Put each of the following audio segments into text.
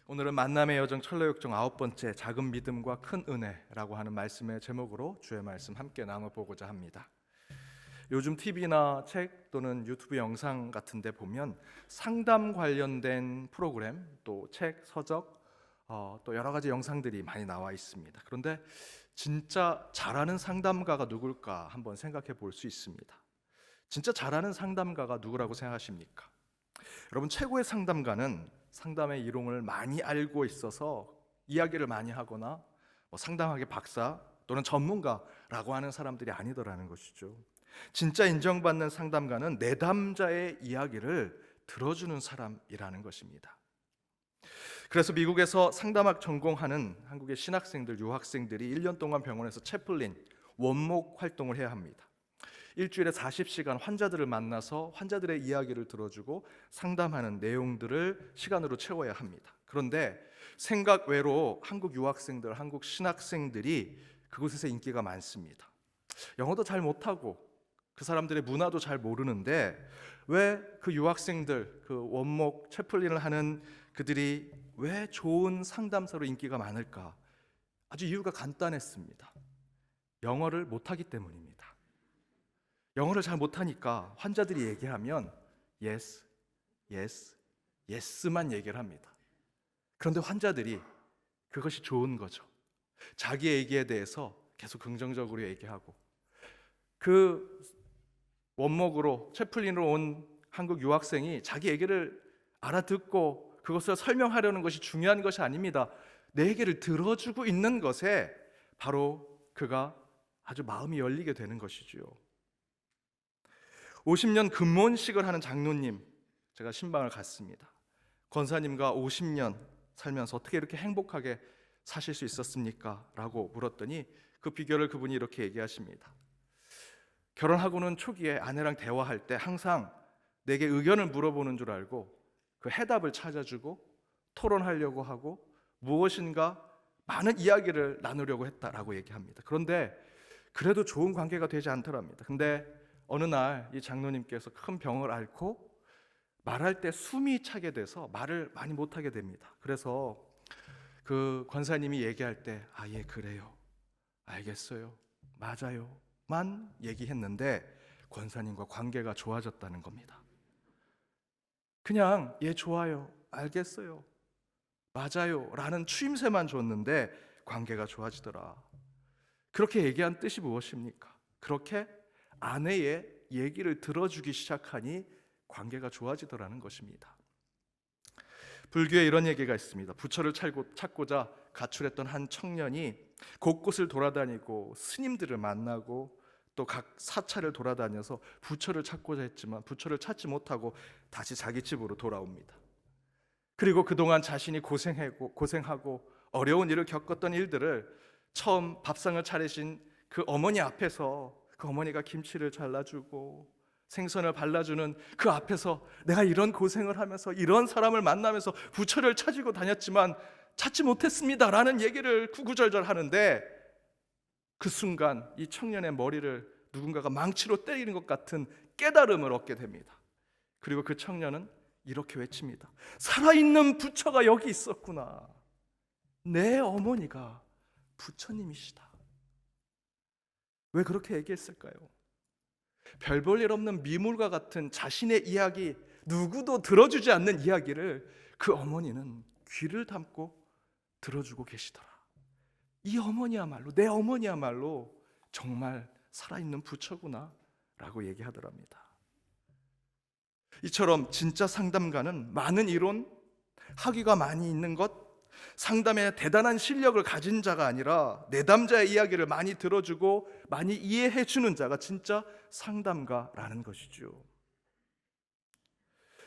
오늘은 만남의 여정 철로역정 9번째 작은 믿음과 큰 은혜라고 하는 말씀의 제목으로 주의 말씀 함께 나눠보고자 합니다. 요즘 TV나 책 또는 유튜브 영상 같은 데 보면 상담 관련된 프로그램, 또 책, 서적, 또 여러 가지 영상들이 많이 나와 있습니다. 그런데 진짜 잘하는 상담가가 누굴까 한번 생각해 볼 수 있습니다. 진짜 잘하는 상담가가 누구라고 생각하십니까? 여러분, 최고의 상담가는 상담의 이론을 많이 알고 있어서 이야기를 많이 하거나 상담학의 박사 또는 전문가라고 하는 사람들이 아니더라는 것이죠. 진짜 인정받는 상담가는 내담자의 이야기를 들어주는 사람이라는 것입니다. 그래서 미국에서 상담학 전공하는 한국의 신학생들, 유학생들이 1년 동안 병원에서 채플린, 원목 활동을 해야 합니다. 일주일에 40시간 환자들을 만나서 환자들의 이야기를 들어주고 상담하는 내용들을 시간으로 채워야 합니다. 그런데 생각 외로 한국 유학생들, 한국 신학생들이 그곳에서 인기가 많습니다. 영어도 잘 못하고 그 사람들의 문화도 잘 모르는데 왜 그 유학생들, 그 원목 채플린을 하는 그들이 왜 좋은 상담사로 인기가 많을까? 아주 이유가 간단했습니다. 영어를 못하기 때문입니다. 영어를 잘 못하니까 환자들이 얘기하면 yes, yes, yes만 얘기를 합니다. 그런데 환자들이 그것이 좋은 거죠. 자기 얘기에 대해서 계속 긍정적으로 얘기하고, 그 원목으로 채플린으로 온 한국 유학생이 자기 얘기를 알아듣고 그것을 설명하려는 것이 중요한 것이 아닙니다. 내 얘기를 들어주고 있는 것에 바로 그가 아주 마음이 열리게 되는 것이지요. 50년 금혼식을 하는 장로님, 제가 신방을 갔습니다. 권사님과 50년 살면서 어떻게 이렇게 행복하게 사실 수 있었습니까? 라고 물었더니 그 비결을 그분이 이렇게 얘기하십니다. 결혼하고는 초기에 아내랑 대화할 때 항상 내게 의견을 물어보는 줄 알고 그 해답을 찾아주고 토론하려고 하고 무엇인가 많은 이야기를 나누려고 했다라고 얘기합니다. 그런데 그래도 좋은 관계가 되지 않더랍니다. 근데 어느 날 이 장로님께서 큰 병을 앓고 말할 때 숨이 차게 돼서 말을 많이 못하게 됩니다. 그래서 그 권사님이 얘기할 때 예, 그래요, 알겠어요, 맞아요 만 얘기했는데 권사님과 관계가 좋아졌다는 겁니다. 그냥 예, 좋아요, 알겠어요, 맞아요 라는 추임새만 줬는데 관계가 좋아지더라. 그렇게 얘기한 뜻이 무엇입니까? 그렇게 아내의 얘기를 들어주기 시작하니 관계가 좋아지더라는 것입니다. 불교에 이런 얘기가 있습니다. 부처를 찾고자 가출했던 한 청년이 곳곳을 돌아다니고 스님들을 만나고 또 각 사찰을 돌아다녀서 부처를 찾고자 했지만 부처를 찾지 못하고 다시 자기 집으로 돌아옵니다. 그리고 그동안 자신이 고생하고 어려운 일을 겪었던 일들을 처음 밥상을 차리신 그 어머니 앞에서, 그 어머니가 김치를 잘라주고 생선을 발라주는 그 앞에서 내가 이런 고생을 하면서 이런 사람을 만나면서 부처를 찾으고 다녔지만 찾지 못했습니다 라는 얘기를 구구절절 하는데 그 순간 이 청년의 머리를 누군가가 망치로 때리는 것 같은 깨달음을 얻게 됩니다. 그리고 그 청년은 이렇게 외칩니다. 살아있는 부처가 여기 있었구나. 내 어머니가 부처님이시다. 왜 그렇게 얘기했을까요? 별 볼 일 없는 미물과 같은 자신의 이야기, 누구도 들어주지 않는 이야기를 그 어머니는 귀를 담고 들어주고 계시더라. 이 어머니야말로, 내 어머니야말로 정말 살아있는 부처구나 라고 얘기하더랍니다. 이처럼 진짜 상담가는 많은 이론, 학위가 많이 있는 것, 상담에 대단한 실력을 가진 자가 아니라 내담자의 이야기를 많이 들어주고 많이 이해해 주는 자가 진짜 상담가라는 것이죠.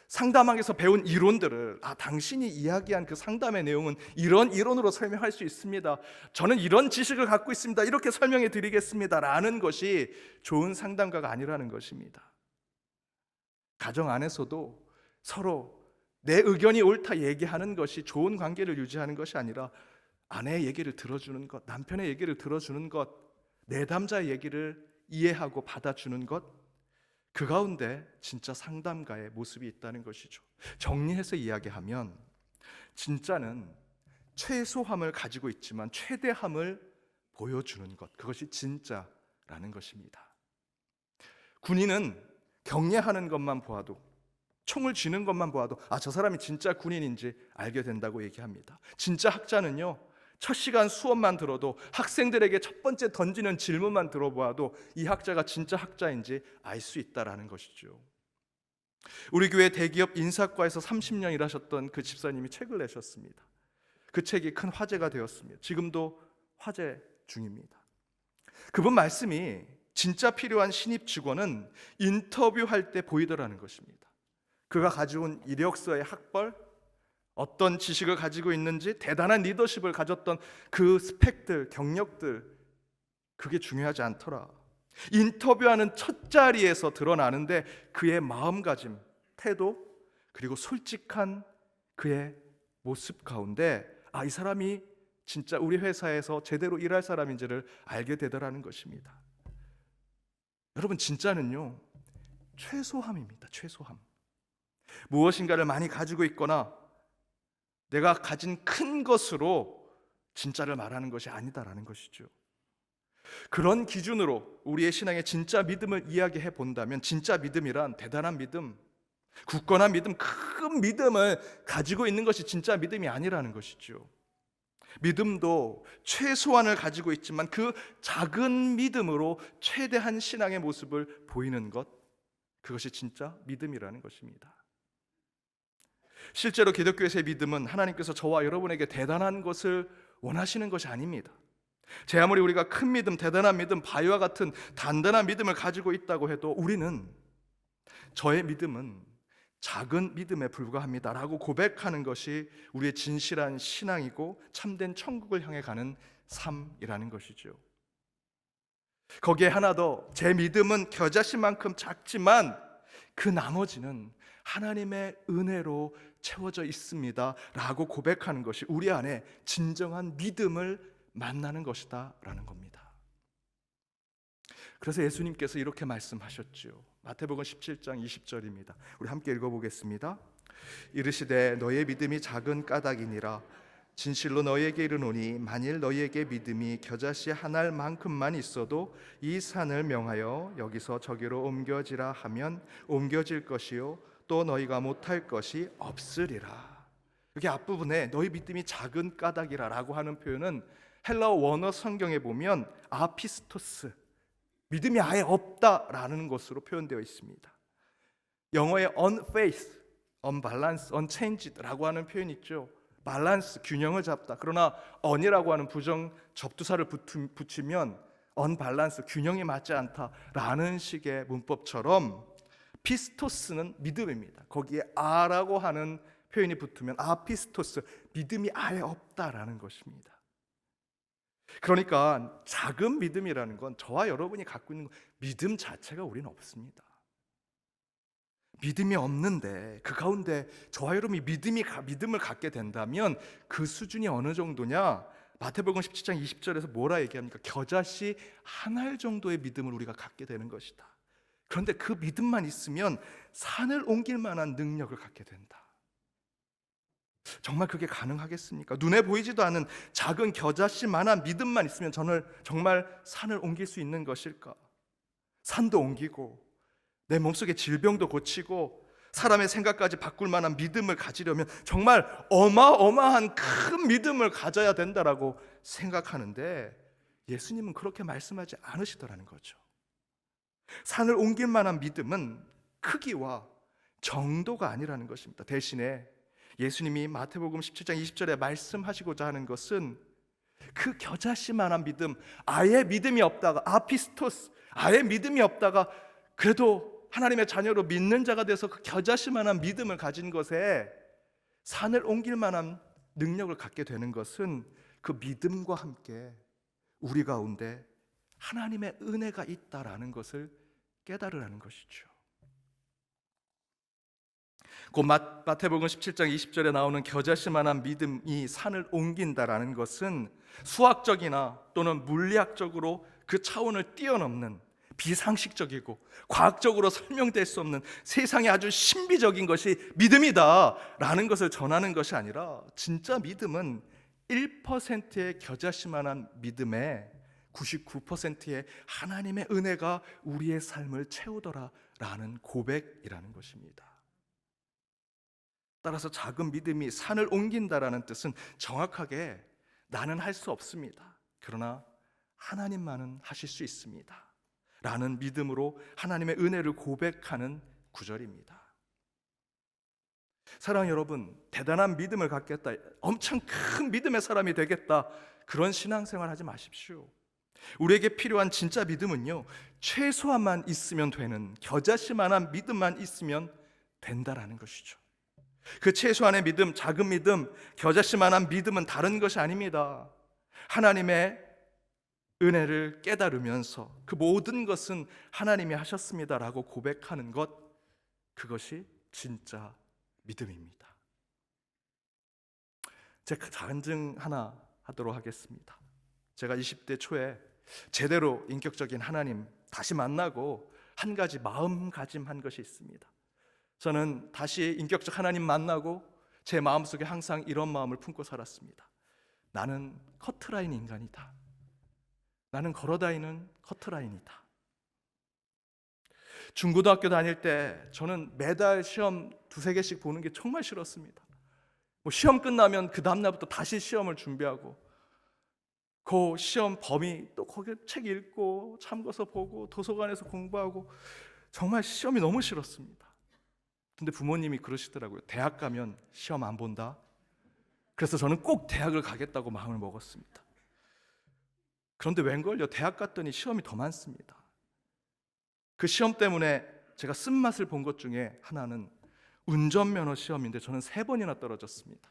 상담학에서 배운 이론들을 당신이 이야기한 그 상담의 내용은 이런 이론으로 설명할 수 있습니다, 저는 이런 지식을 갖고 있습니다, 이렇게 설명해 드리겠습니다 라는 것이 좋은 상담가가 아니라는 것입니다. 가정 안에서도 서로 내 의견이 옳다 얘기하는 것이 좋은 관계를 유지하는 것이 아니라 아내의 얘기를 들어주는 것, 남편의 얘기를 들어주는 것, 내담자의 얘기를 이해하고 받아주는 것, 그 가운데 진짜 상담가의 모습이 있다는 것이죠. 정리해서 이야기하면 진짜는 최소함을 가지고 있지만 최대함을 보여주는 것, 그것이 진짜라는 것입니다. 군인은 경례하는 것만 보아도, 총을 쥐는 것만 보아도 저 사람이 진짜 군인인지 알게 된다고 얘기합니다. 진짜 학자는요, 첫 시간 수업만 들어도, 학생들에게 첫 번째 던지는 질문만 들어보아도 이 학자가 진짜 학자인지 알 수 있다라는 것이죠. 우리 교회 대기업 인사과에서 30년 일하셨던 그 집사님이 책을 내셨습니다. 그 책이 큰 화제가 되었습니다. 지금도 화제 중입니다. 그분 말씀이 진짜 필요한 신입 직원은 인터뷰할 때 보이더라는 것입니다. 그가 가져온 이력서의 학벌, 어떤 지식을 가지고 있는지, 대단한 리더십을 가졌던 그 스펙들, 경력들, 그게 중요하지 않더라. 인터뷰하는 첫 자리에서 드러나는데 그의 마음가짐, 태도, 그리고 솔직한 그의 모습 가운데 이 사람이 진짜 우리 회사에서 제대로 일할 사람인지를 알게 되더라는 것입니다. 여러분, 진짜는요, 최소함입니다. 최소함. 무엇인가를 많이 가지고 있거나 내가 가진 큰 것으로 진짜를 말하는 것이 아니다라는 것이죠. 그런 기준으로 우리의 신앙의 진짜 믿음을 이야기해 본다면, 진짜 믿음이란 대단한 믿음, 굳건한 믿음, 큰 믿음을 가지고 있는 것이 진짜 믿음이 아니라는 것이죠. 믿음도 최소한을 가지고 있지만 그 작은 믿음으로 최대한 신앙의 모습을 보이는 것, 그것이 진짜 믿음이라는 것입니다. 실제로 기독교에서의 믿음은 하나님께서 저와 여러분에게 대단한 것을 원하시는 것이 아닙니다. 제 아무리 우리가 큰 믿음, 대단한 믿음, 바위와 같은 단단한 믿음을 가지고 있다고 해도 우리는 저의 믿음은 작은 믿음에 불과합니다 라고 고백하는 것이 우리의 진실한 신앙이고 참된 천국을 향해 가는 삶이라는 것이죠. 거기에 하나 더, 제 믿음은 겨자씨만큼 작지만 그 나머지는 하나님의 은혜로 채워져 있습니다 라고 고백하는 것이 우리 안에 진정한 믿음을 만나는 것이다 라는 겁니다. 그래서 예수님께서 이렇게 말씀하셨죠. 마태복음 17장 20절입니다. 우리 함께 읽어보겠습니다. 이르시되 너의 믿음이 작은 까닭이니라. 진실로 너희에게 이르노니 만일 너희에게 믿음이 겨자씨 한 알만큼만 있어도 이 산을 명하여 여기서 저기로 옮겨지라 하면 옮겨질 것이요 또 너희가 못할 것이 없으리라. 여기 앞부분에 너희 믿음이 작은 까닭이라 라고 하는 표현은 헬라어 원어 성경에 보면 아피스토스, 믿음이 아예 없다라는 것으로 표현되어 있습니다. 영어의 unfaith, unbalance, unchanged라고 하는 표현이 있죠. 밸런스, 균형을 잡다. 그러나 un이라고 하는 부정 접두사를 붙이면 unbalance, 균형이 맞지 않다라는 식의 문법처럼 피스토스는 믿음입니다. 거기에 아라고 하는 표현이 붙으면 아피스토스, 믿음이 아예 없다라는 것입니다. 그러니까 작은 믿음이라는 건 저와 여러분이 갖고 있는 믿음 자체가 우리는 없습니다. 믿음이 없는데 그 가운데 저와 여러분이 믿음을 갖게 된다면 그 수준이 어느 정도냐? 마태복음 17장 20절에서 뭐라 얘기합니까? 겨자씨 한 알 정도의 믿음을 우리가 갖게 되는 것이다. 그런데 그 믿음만 있으면 산을 옮길 만한 능력을 갖게 된다. 정말 그게 가능하겠습니까? 눈에 보이지도 않은 작은 겨자씨만한 믿음만 있으면 저는 정말 산을 옮길 수 있는 것일까? 산도 옮기고 내 몸속의 질병도 고치고 사람의 생각까지 바꿀 만한 믿음을 가지려면 정말 어마어마한 큰 믿음을 가져야 된다라고 생각하는데 예수님은 그렇게 말씀하지 않으시더라는 거죠. 산을 옮길 만한 믿음은 크기와 정도가 아니라는 것입니다. 대신에 예수님이 마태복음 17장 20절에 말씀하시고자 하는 것은 그 겨자씨만한 믿음, 아예 믿음이 없다가 아피스토스, 아예 믿음이 없다가 그래도 하나님의 자녀로 믿는 자가 돼서 그 겨자씨만한 믿음을 가진 것에 산을 옮길 만한 능력을 갖게 되는 것은 그 믿음과 함께 우리 가운데 하나님의 은혜가 있다라는 것을 깨달으라는 것이죠. 곧 마태복음 17장 20절에 나오는 겨자씨만한 믿음이 산을 옮긴다라는 것은 수학적이나 또는 물리학적으로 그 차원을 뛰어넘는 비상식적이고 과학적으로 설명될 수 없는 세상에 아주 신비적인 것이 믿음이다라는 것을 전하는 것이 아니라, 진짜 믿음은 1%의 겨자씨만한 믿음에 99%의 하나님의 은혜가 우리의 삶을 채우더라라는 고백이라는 것입니다. 따라서 작은 믿음이 산을 옮긴다라는 뜻은 정확하게 나는 할 수 없습니다, 그러나 하나님만은 하실 수 있습니다 라는 믿음으로 하나님의 은혜를 고백하는 구절입니다. 사랑하는 여러분, 대단한 믿음을 갖겠다, 엄청 큰 믿음의 사람이 되겠다, 그런 신앙생활 하지 마십시오. 우리에게 필요한 진짜 믿음은요, 최소한만 있으면 되는, 겨자씨만한 믿음만 있으면 된다라는 것이죠. 그 최소한의 믿음, 작은 믿음, 겨자씨만한 믿음은 다른 것이 아닙니다. 하나님의 은혜를 깨달으면서 그 모든 것은 하나님이 하셨습니다라고 고백하는 것, 그것이 진짜 믿음입니다. 제가 간증 하나 하도록 하겠습니다. 제가 20대 초에 제대로 인격적인 하나님 다시 만나고 한 가지 마음가짐한 것이 있습니다. 저는 다시 인격적 하나님 만나고 제 마음속에 항상 이런 마음을 품고 살았습니다. 나는 커트라인 인간이다. 나는 걸어다니는 커트라인이다. 중고등학교 다닐 때 저는 매달 시험 2-3개씩 보는 게 정말 싫었습니다. 시험 끝나면 그 다음날부터 다시 시험을 준비하고, 그 시험 범위 또 거기 책 읽고 참고서 보고 도서관에서 공부하고, 정말 시험이 너무 싫었습니다. 근데 부모님이 그러시더라고요. 대학 가면 시험 안 본다. 그래서 저는 꼭 대학을 가겠다고 마음을 먹었습니다. 그런데 웬걸요, 대학 갔더니 시험이 더 많습니다. 그 시험 때문에 제가 쓴맛을 본 것 중에 하나는 운전면허 시험인데, 저는 3번이나 떨어졌습니다.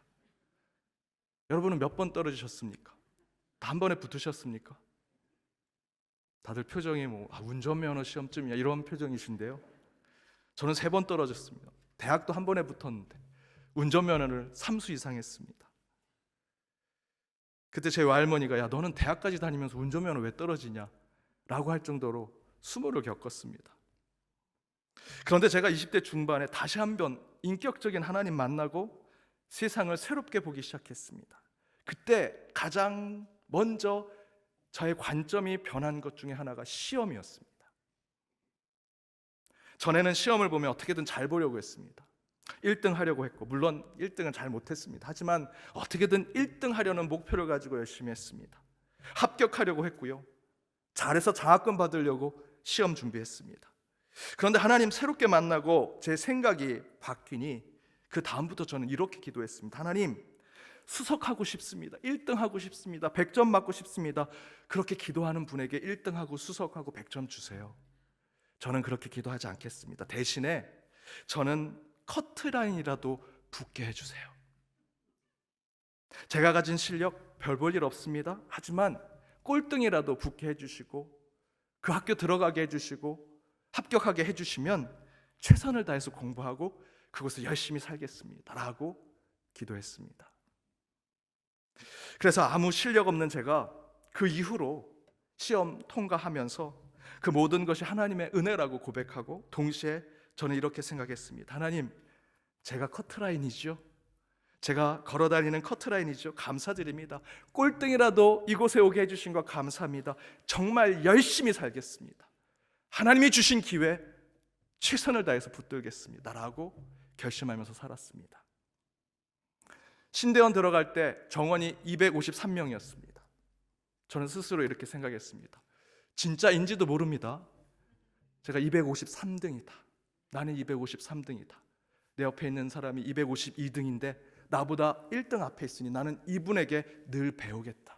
여러분은 몇 번 떨어지셨습니까? 다 한 번에 붙으셨습니까? 다들 표정이 운전면허 시험쯤이야 이런 표정이신데요, 저는 3번 떨어졌습니다. 대학도 한 번에 붙었는데 운전면허를 3수 이상 했습니다. 그때 제 외할머니가 야, 너는 대학까지 다니면서 운전면허 왜 떨어지냐 라고 할 정도로 수모를 겪었습니다. 그런데 제가 20대 중반에 다시 한번 인격적인 하나님 만나고 세상을 새롭게 보기 시작했습니다. 그때 가장 먼저 저의 관점이 변한 것 중에 하나가 시험이었습니다. 전에는 시험을 보면 어떻게든 잘 보려고 했습니다. 1등 하려고 했고, 물론 1등은 잘 못했습니다. 하지만 어떻게든 1등 하려는 목표를 가지고 열심히 했습니다. 합격하려고 했고요, 잘해서 장학금 받으려고 시험 준비했습니다. 그런데 하나님 새롭게 만나고 제 생각이 바뀌니 그 다음부터 저는 이렇게 기도했습니다. 하나님, 수석하고 싶습니다. 1등 하고 싶습니다. 100점 맞고 싶습니다. 그렇게 기도하는 분에게 1등하고 수석하고 100점 주세요. 저는 그렇게 기도하지 않겠습니다. 대신에 저는 커트라인이라도 붙게 해주세요. 제가 가진 실력 별 볼 일 없습니다. 하지만 꼴등이라도 붙게 해주시고, 그 학교 들어가게 해주시고, 합격하게 해주시면 최선을 다해서 공부하고 그곳을 열심히 살겠습니다 라고 기도했습니다. 그래서 아무 실력 없는 제가 그 이후로 시험 통과하면서 그 모든 것이 하나님의 은혜라고 고백하고, 동시에 저는 이렇게 생각했습니다. 하나님, 제가 커트라인이죠. 제가 걸어다니는 커트라인이죠. 감사드립니다. 꼴등이라도 이곳에 오게 해주신 것 감사합니다. 정말 열심히 살겠습니다. 하나님이 주신 기회 최선을 다해서 붙들겠습니다 라고 결심하면서 살았습니다. 신대원 들어갈 때 정원이 253명이었습니다. 저는 스스로 이렇게 생각했습니다. 진짜인지도 모릅니다. 제가 253등이다. 나는 253등이다. 내 옆에 있는 사람이 252등인데 나보다 1등 앞에 있으니 나는 이분에게 늘 배우겠다.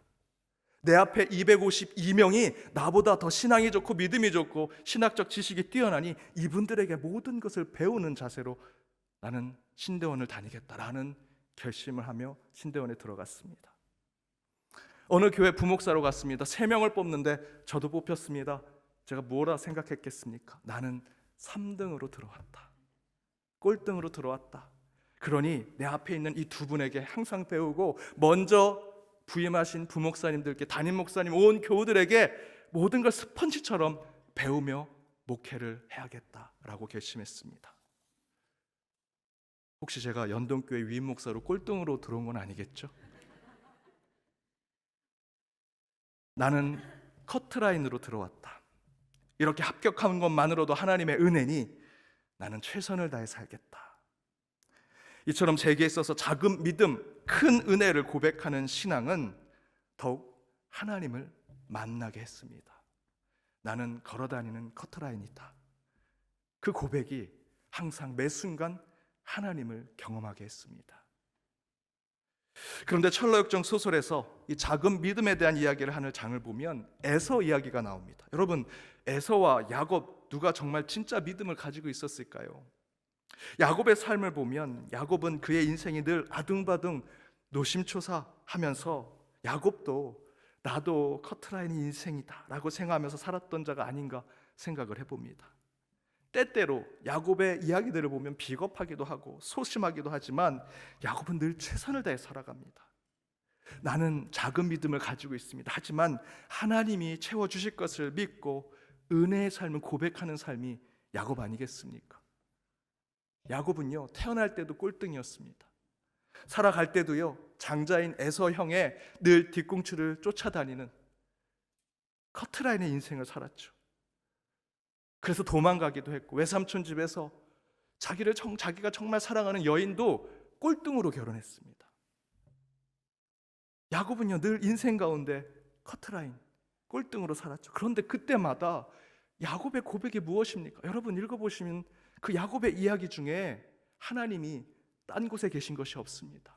내 앞에 252명이 나보다 더 신앙이 좋고 믿음이 좋고 신학적 지식이 뛰어나니 이분들에게 모든 것을 배우는 자세로 나는 신대원을 다니겠다라는 결심을 하며 신대원에 들어갔습니다. 어느 교회 부목사로 갔습니다. 3명을 뽑는데 저도 뽑혔습니다. 제가 뭐라 생각했겠습니까? 나는 3등으로 들어왔다. 꼴등으로 들어왔다. 그러니 내 앞에 있는 이 두 분에게 항상 배우고, 먼저 부임하신 부목사님들께, 담임 목사님, 온 교우들에게 모든 걸 스펀지처럼 배우며 목회를 해야겠다라고 결심했습니다. 혹시 제가 연동교회 위임 목사로 꼴등으로 들어온 건 아니겠죠? 나는 커트라인으로 들어왔다. 이렇게 합격한 것만으로도 하나님의 은혜니 나는 최선을 다해 살겠다. 이처럼 제게 있어서 작은 믿음, 큰 은혜를 고백하는 신앙은 더욱 하나님을 만나게 했습니다. 나는 걸어다니는 커트라인이다. 그 고백이 항상 매 순간 하나님을 경험하게 했습니다. 그런데 철로역정 소설에서 이 작은 믿음에 대한 이야기를 하는 장을 보면 에서 이야기가 나옵니다. 여러분, 에서와 야곱 누가 정말 진짜 믿음을 가지고 있었을까요? 야곱의 삶을 보면 야곱은 그의 인생이 늘 아등바등 노심초사하면서 야곱도 나도 커트라인이 인생이다 라고 생각하면서 살았던 자가 아닌가 생각을 해봅니다. 때때로 야곱의 이야기들을 보면 비겁하기도 하고 소심하기도 하지만 야곱은 늘 최선을 다해 살아갑니다. 나는 작은 믿음을 가지고 있습니다. 하지만 하나님이 채워주실 것을 믿고 은혜의 삶을 고백하는 삶이 야곱 아니겠습니까? 야곱은요, 태어날 때도 꼴등이었습니다. 살아갈 때도요, 장자인 에서 형의 늘 뒤꿈치를 쫓아다니는 커트라인의 인생을 살았죠. 그래서 도망가기도 했고 외삼촌 집에서 자기가 정말 사랑하는 여인도 꼴등으로 결혼했습니다. 야곱은요, 늘 인생 가운데 커트라인, 꼴등으로 살았죠. 그런데 그때마다 야곱의 고백이 무엇입니까? 여러분 읽어보시면 그 야곱의 이야기 중에 하나님이 딴 곳에 계신 것이 없습니다.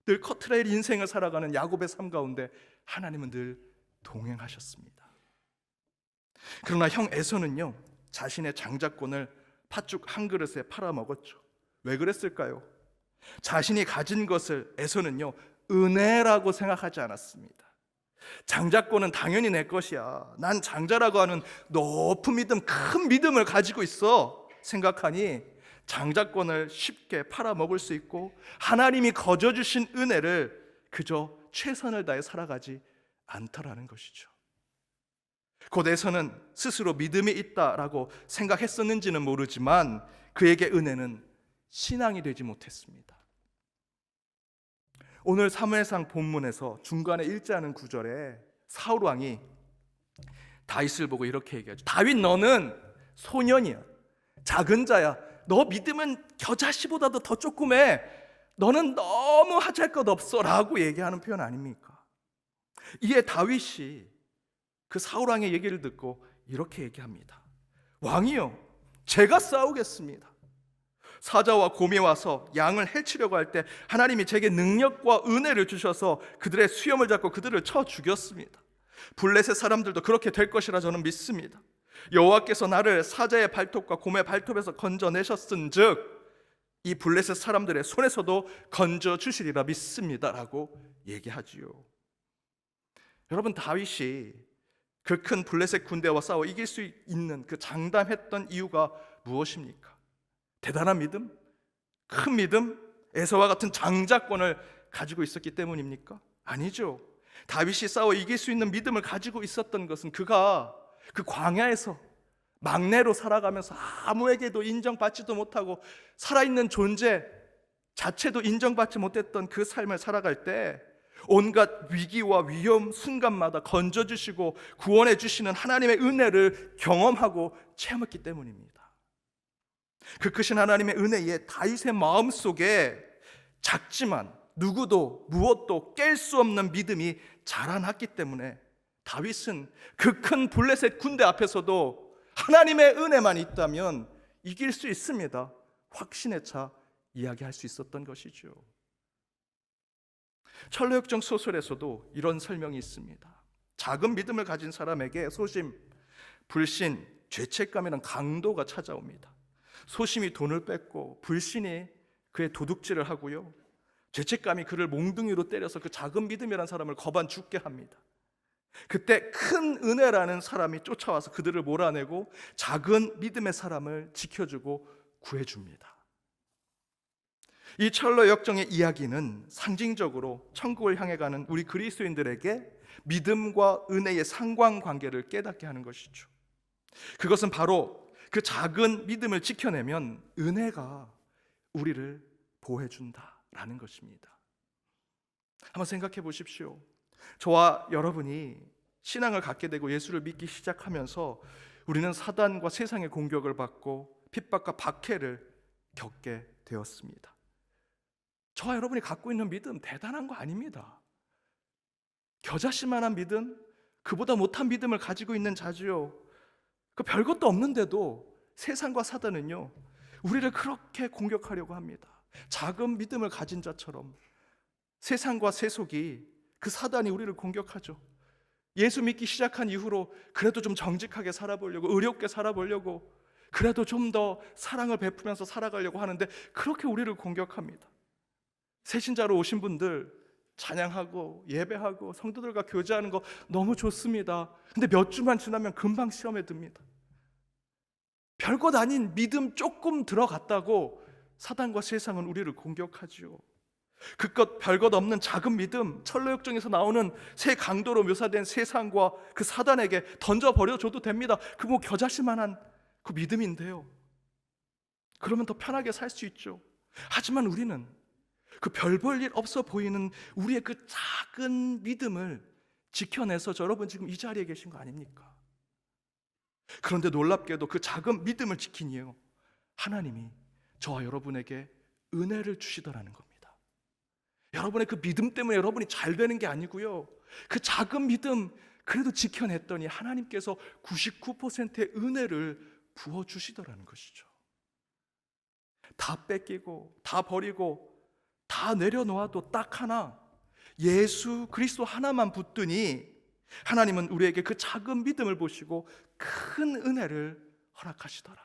늘 커트라인 인생을 살아가는 야곱의 삶 가운데 하나님은 늘 동행하셨습니다. 그러나 형 에서는요, 자신의 장자권을 팥죽 한 그릇에 팔아먹었죠. 왜 그랬을까요? 자신이 가진 것을 에서는요, 은혜라고 생각하지 않았습니다. 장자권은 당연히 내 것이야. 난 장자라고 하는 높은 믿음, 큰 믿음을 가지고 있어 생각하니 장자권을 쉽게 팔아먹을 수 있고 하나님이 거저주신 은혜를 그저 최선을 다해 살아가지 않더라는 것이죠. 곧에서는 스스로 믿음이 있다라고 생각했었는지는 모르지만 그에게 은혜는 신앙이 되지 못했습니다. 오늘 사무엘상 본문에서 중간에 일자하는 구절에 사울 왕이 다윗을 보고 이렇게 얘기하죠. 다윗, 너는 소년이야. 작은 자야. 너 믿음은 겨자씨보다도 더 조그매. 너는 너무 하잘 것 없어 라고 얘기하는 표현 아닙니까? 이에 다윗이 그 사울 왕의 얘기를 듣고 이렇게 얘기합니다. 왕이여, 제가 싸우겠습니다. 사자와 곰이 와서 양을 해치려고 할 때 하나님이 제게 능력과 은혜를 주셔서 그들의 수염을 잡고 그들을 쳐 죽였습니다. 블레셋 사람들도 그렇게 될 것이라 저는 믿습니다. 여호와께서 나를 사자의 발톱과 곰의 발톱에서 건져내셨은즉 이 블레셋 사람들의 손에서도 건져주시리라 믿습니다 라고 얘기하지요. 여러분, 다윗이 그 큰 블레셋 군대와 싸워 이길 수 있는 그 장담했던 이유가 무엇입니까? 대단한 믿음? 큰 믿음? 에서와 같은 장자권을 가지고 있었기 때문입니까? 아니죠. 다윗이 싸워 이길 수 있는 믿음을 가지고 있었던 것은 그가 그 광야에서 막내로 살아가면서 아무에게도 인정받지도 못하고 살아있는 존재 자체도 인정받지 못했던 그 삶을 살아갈 때 온갖 위기와 위험 순간마다 건져주시고 구원해 주시는 하나님의 은혜를 경험하고 체험했기 때문입니다. 그 크신 하나님의 은혜에 다윗의 마음속에 작지만 누구도 무엇도 깰 수 없는 믿음이 자라났기 때문에 다윗은 그 큰 블레셋 군대 앞에서도 하나님의 은혜만 있다면 이길 수 있습니다. 확신에 차 이야기할 수 있었던 것이죠. 철로역정 소설에서도 이런 설명이 있습니다. 작은 믿음을 가진 사람에게 소심, 불신, 죄책감이란 강도가 찾아옵니다. 소심이 돈을 뺏고 불신이 그의 도둑질을 하고요, 죄책감이 그를 몽둥이로 때려서 그 작은 믿음이라는 사람을 거반 죽게 합니다. 그때 큰 은혜라는 사람이 쫓아와서 그들을 몰아내고 작은 믿음의 사람을 지켜주고 구해줍니다. 이 철로 역정의 이야기는 상징적으로 천국을 향해 가는 우리 그리스도인들에게 믿음과 은혜의 상관관계를 깨닫게 하는 것이죠. 그것은 바로 그 작은 믿음을 지켜내면 은혜가 우리를 보호해 준다라는 것입니다. 한번 생각해 보십시오. 저와 여러분이 신앙을 갖게 되고 예수를 믿기 시작하면서 우리는 사단과 세상의 공격을 받고 핍박과 박해를 겪게 되었습니다. 저와 여러분이 갖고 있는 믿음 대단한 거 아닙니다. 겨자씨만한 믿음, 그보다 못한 믿음을 가지고 있는 자주요. 그 별것도 없는데도 세상과 사단은요, 우리를 그렇게 공격하려고 합니다. 작은 믿음을 가진 자처럼 세상과 세속이, 그 사단이 우리를 공격하죠. 예수 믿기 시작한 이후로 그래도 좀 정직하게 살아보려고, 의롭게 살아보려고, 그래도 좀 더 사랑을 베푸면서 살아가려고 하는데 그렇게 우리를 공격합니다. 새신자로 오신 분들 찬양하고 예배하고 성도들과 교제하는 거 너무 좋습니다. 근데 몇 주만 지나면 금방 시험에 듭니다. 별것 아닌 믿음 조금 들어갔다고 사단과 세상은 우리를 공격하죠. 그것 별것 없는 작은 믿음, 철로역정에서 나오는 새 강도로 묘사된 세상과 그 사단에게 던져버려줘도 됩니다. 그 뭐 겨자씨만한 그 믿음인데요. 그러면 더 편하게 살 수 있죠. 하지만 우리는 그 별 볼 일 없어 보이는 우리의 그 작은 믿음을 지켜내서 여러분 지금 이 자리에 계신 거 아닙니까? 그런데 놀랍게도 그 작은 믿음을 지키니요, 하나님이 저와 여러분에게 은혜를 주시더라는 겁니다. 여러분의 그 믿음 때문에 여러분이 잘 되는 게 아니고요, 그 작은 믿음 그래도 지켜냈더니 하나님께서 99%의 은혜를 부어주시더라는 것이죠. 다 뺏기고 다 버리고 다 내려놓아도 딱 하나, 예수 그리스도 하나만 붙드니 하나님은 우리에게 그 작은 믿음을 보시고 큰 은혜를 허락하시더라.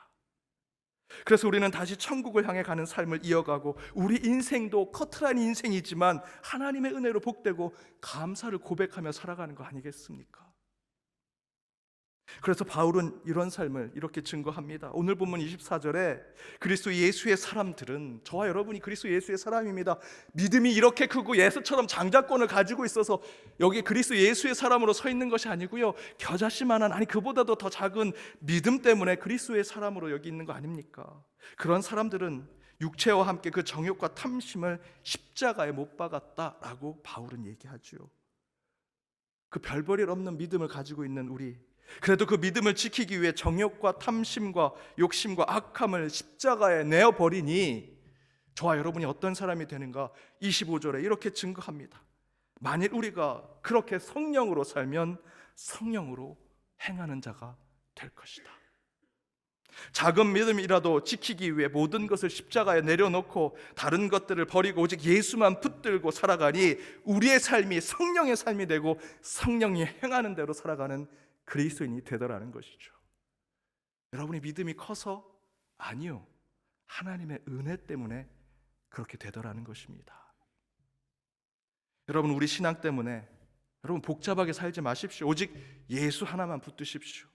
그래서 우리는 다시 천국을 향해 가는 삶을 이어가고, 우리 인생도 커트라인 인생이지만 하나님의 은혜로 복되고 감사를 고백하며 살아가는 거 아니겠습니까? 그래서 바울은 이런 삶을 이렇게 증거합니다. 오늘 본문 24절에 그리스도 예수의 사람들은, 저와 여러분이 그리스도 예수의 사람입니다. 믿음이 이렇게 크고 예수처럼 장자권을 가지고 있어서 여기 그리스도 예수의 사람으로 서 있는 것이 아니고요, 겨자씨만한, 아니 그보다도 더 작은 믿음 때문에 그리스도의 사람으로 여기 있는 거 아닙니까? 그런 사람들은 육체와 함께 그 정욕과 탐심을 십자가에 못 박았다라고 바울은 얘기하죠. 그 별 볼 일 없는 믿음을 가지고 있는 우리, 그래도 그 믿음을 지키기 위해 정욕과 탐심과 욕심과 악함을 십자가에 내어버리니 저와 여러분이 어떤 사람이 되는가? 25절에 이렇게 증거합니다. 만일 우리가 그렇게 성령으로 살면 성령으로 행하는 자가 될 것이다. 작은 믿음이라도 지키기 위해 모든 것을 십자가에 내려놓고 다른 것들을 버리고 오직 예수만 붙들고 살아가니 우리의 삶이 성령의 삶이 되고 성령이 행하는 대로 살아가는 그리스도인이 되더라는 것이죠. 여러분이 믿음이 커서? 아니요, 하나님의 은혜 때문에 그렇게 되더라는 것입니다. 여러분, 우리 신앙 때문에 여러분 복잡하게 살지 마십시오. 오직 예수 하나만 붙드십시오.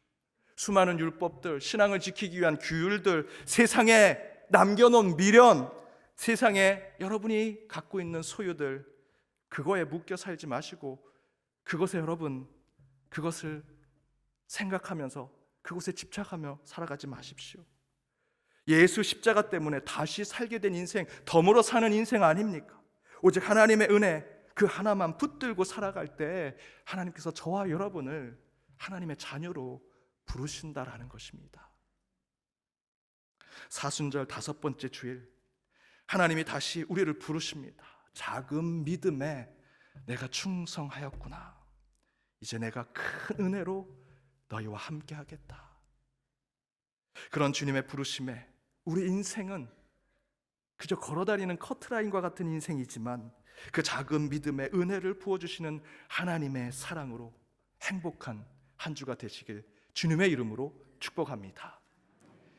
수많은 율법들, 신앙을 지키기 위한 규율들, 세상에 남겨놓은 미련, 세상에 여러분이 갖고 있는 소유들, 그거에 묶여 살지 마시고 그것에 여러분, 그것을 생각하면서 그곳에 집착하며 살아가지 마십시오. 예수 십자가 때문에 다시 살게 된 인생, 덤으로 사는 인생 아닙니까? 오직 하나님의 은혜 그 하나만 붙들고 살아갈 때 하나님께서 저와 여러분을 하나님의 자녀로 부르신다라는 것입니다. 사순절 5번째 주일, 하나님이 다시 우리를 부르십니다. 작은 믿음에 내가 충성하였구나. 이제 내가 큰 은혜로 너희와 함께 하겠다. 그런 주님의 부르심에 우리 인생은 그저 걸어다니는 커트라인과 같은 인생이지만 그 작은 믿음에 은혜를 부어주시는 하나님의 사랑으로 행복한 한 주가 되시길 주님의 이름으로 축복합니다.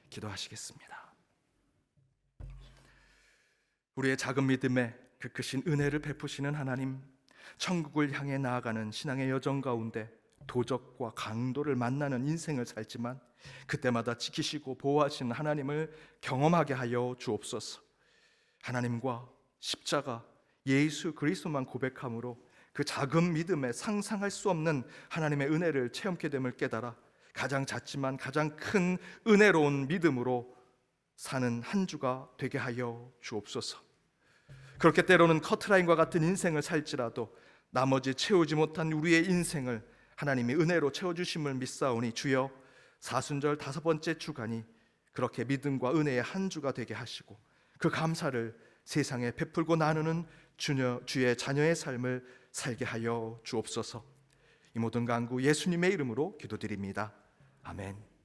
기도하시겠습니다. 우리의 작은 믿음에 그 크신 은혜를 베푸시는 하나님, 천국을 향해 나아가는 신앙의 여정 가운데 도적과 강도를 만나는 인생을 살지만 그때마다 지키시고 보호하시는 하나님을 경험하게 하여 주옵소서. 하나님과 십자가 예수 그리스도만 고백함으로 그 작은 믿음에 상상할 수 없는 하나님의 은혜를 체험케 됨을 깨달아 가장 작지만 가장 큰 은혜로운 믿음으로 사는 한 주가 되게 하여 주옵소서. 그렇게 때로는 커트라인과 같은 인생을 살지라도 나머지 채우지 못한 우리의 인생을 하나님이 은혜로 채워주심을 믿사오니 주여, 사순절 5번째 주간이 그렇게 믿음과 은혜의 한 주가 되게 하시고 그 감사를 세상에 베풀고 나누는 주의 자녀의 삶을 살게 하여 주옵소서. 이 모든 간구 예수님의 이름으로 기도드립니다. 아멘.